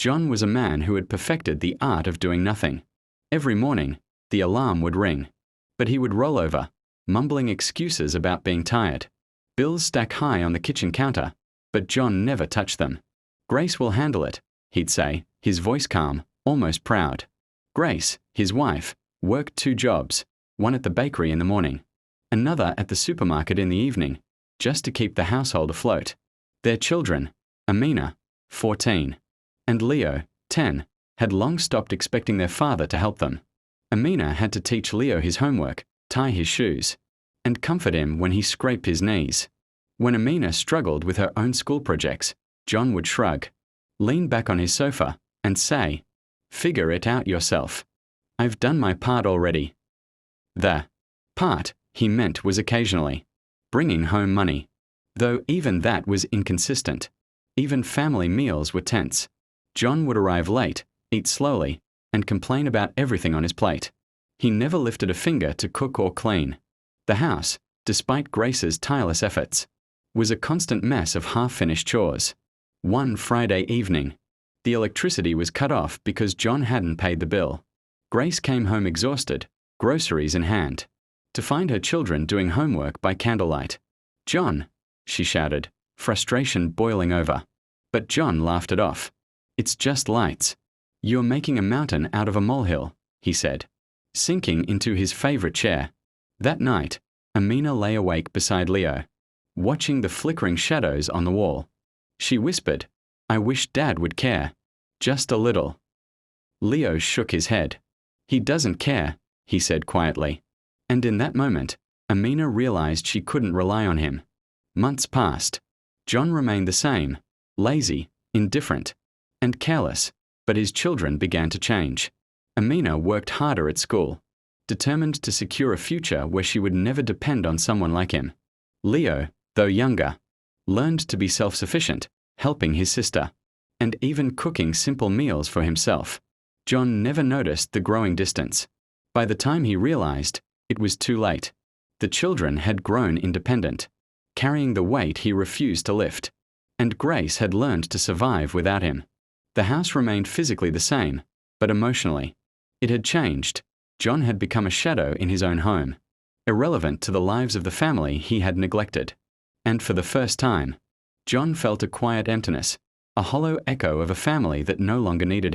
John was a man who had perfected the art of doing nothing. Every morning, the alarm would ring, but he would roll over, mumbling excuses about being tired. Bills stack high on the kitchen counter, but John never touched them. "Grace will handle it," he'd say, his voice calm, almost proud. Grace, his wife, worked 2 jobs, one at the bakery in the morning, another at the supermarket in the evening, just to keep the household afloat. Their children, Amina, 14, and Leo, 10, had long stopped expecting their father to help them. Amina had to teach Leo his homework, tie his shoes, and comfort him when he scraped his knees. When Amina struggled with her own school projects, John would shrug, lean back on his sofa, and say, "Figure it out yourself. I've done my part already." The part he meant was occasionally bringing home money, though even that was inconsistent. Even family meals were tense. John would arrive late, eat slowly, and complain about everything on his plate. He never lifted a finger to cook or clean. The house, despite Grace's tireless efforts, was a constant mess of half-finished chores. One Friday evening, the electricity was cut off because John hadn't paid the bill. Grace came home exhausted, groceries in hand, to find her children doing homework by candlelight. "John," she shouted, frustration boiling over. But John laughed it off. "It's just lights. You're making a mountain out of a molehill," he said, sinking into his favorite chair. That night, Amina lay awake beside Leo, watching the flickering shadows on the wall. She whispered, "I wish Dad would care. Just a little." Leo shook his head. "He doesn't care," he said quietly. And in that moment, Amina realized she couldn't rely on him. Months passed. John remained the same, lazy, indifferent, and careless, but his children began to change. Amina worked harder at school, determined to secure a future where she would never depend on someone like him. Leo, though younger, learned to be self-sufficient, helping his sister, and even cooking simple meals for himself. John never noticed the growing distance. By the time he realized, it was too late. The children had grown independent, carrying the weight he refused to lift, and Grace had learned to survive without him. The house remained physically the same, but emotionally, it had changed. John had become a shadow in his own home, irrelevant to the lives of the family he had neglected. And for the first time, John felt a quiet emptiness, a hollow echo of a family that no longer needed